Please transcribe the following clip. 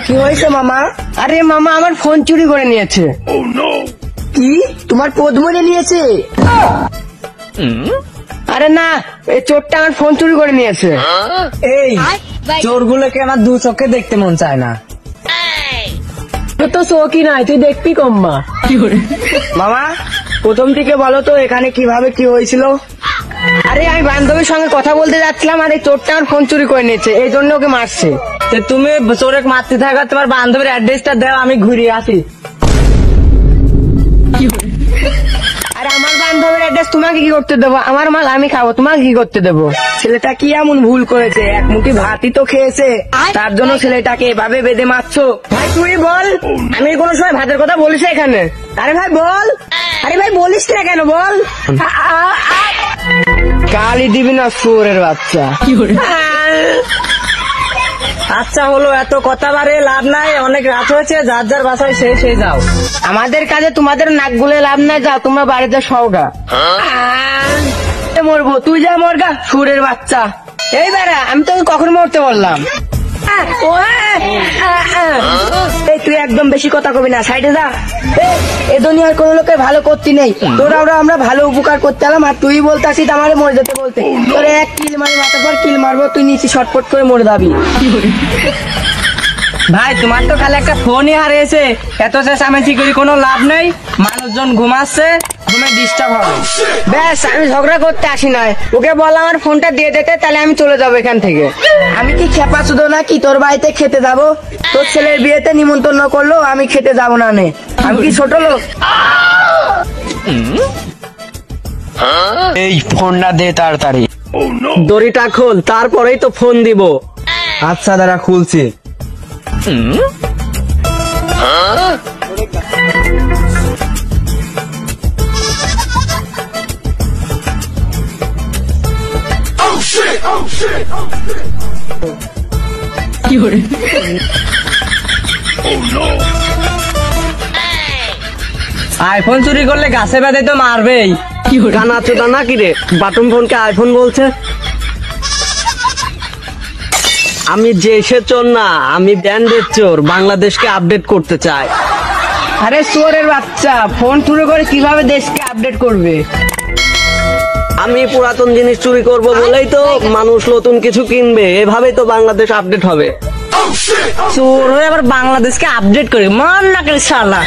কি হয়েছে মামা? আরে মামা আমার ফোন চুরি করে নিয়েছে। কি তোমার পদ্মনে নিয়েছে? আরে না, এই চোরটা আমার ফোন চুরি করে নিয়েছে। এই চোরগুলোকে আমার দু চোখে দেখতে মন চায় না। তো চোখই নাই, তুই দেখবি কম্মা। মামা প্রথম থেকে বলো তো এখানে কিভাবে কি হয়েছিল? আরে আমি বান্ধবীর সঙ্গে কথা বলতে যাচ্ছিলাম, আর এই চোরটা আমার ফোন চুরি করে নিয়েছে, এই জন্য ওকে মারছে। তুমি চোরে মারতে থাকা, তোমার বান্ধবীর অ্যাড্রেসটা দাও, আমি ঘুরে আসি। আরে আমার বান্ধবীর অ্যাড্রেস তোমাকে কি করতে দেবো? আমার মাল আমি খাবো, তোমাকে কি করতে দেবো? ছেলেটা কি এমন ভুল করেছে? এক মুঠি ভাতই তো খেয়েছে, তার জন্য ছেলেটাকে এভাবে বেঁধে মারছো? ভাই তুই বল, আমি কোনো সময় ভাতের কথা বলিস এখানে? আরে ভাই বল। আরে ভাই বলিস না কেন, বল। গালি দিবি না শুয়োরের বাচ্চা। আচ্ছা হলো, এত কথা বাড়ে লাভ নাই, অনেক রাত হয়েছে, যার যার বাসায় সে যাও। আমাদের কাজে তোমাদের নাক গুলে লাভ নাই, যাও তোমরা বাড়িতে সওগা। মরবো, তুই যা মরগা সুরের বাচ্চা। এই বেড়া, আমি তোকে কখন মরতে বললাম? এই তুই একদম বেশি কথা কবি না, সাইডে যা। এ দুনিয়ার কোন লোকের ভালো করতে নেই, তোরা আমরা ভালো উপকার করতে এলাম, আর তুই বলতে আসিস আমারে মরে যেতে বলতে। তোরে এক কিল মারি, মাথার পর কিল মারবো, তুই নিচে শটপট করে মরে যাবি। ভাই তোমার তো খালি একটা ফোনই হারিয়েছে, এত চেঁচামেচি করি কোনো লাভ নেই, মানুষজন ঘুমাচ্ছে, ঘুমে ডিস্টার্ব হবে। ব্যাস, আমি ঝগড়া করতে আসি নাই, ওকে বল আমার ফোনটা দিয়ে দিতে, তাহলে আমি চলে যাবো এখান থেকে। আমি কি খেপা শুধু নাকি তোর বাড়িতে খেতে যাবো? তোর ছেলের বিয়েতে নিমন্ত্রণ করলো, আমি খেতে যাবো না নে? আমি কি ছোট লোক? এই ফোনটা দে তাড়াতাড়ি। দড়িটা খোল, তারপরেই তো ফোন দিব। আচ্ছা দাঁড়া, খুলছি। আইফোন চুরি করলে গাছে বেঁধে তো মারবেই। গানা চোদা না কি রে, বাটন ফোনকে আইফোন বলছে। আমি যে সে চোর না, আমি ব্যান্ডের চোর, বাংলাদেশকে আপডেট করতে চাই। আরে চোরের বাচ্চা, ফোন চুরি করে কিভাবে দেশকে আপডেট করবে? আমি পুরাতন জিনিস চুরি করব বলেই তো মানুষ নতুন কিছু কিনবে, এভাবেই তো বাংলাদেশ আপডেট হবে। চোর হয়ে আবার বাংলাদেশকে আপডেট করে, মান না করে শালা।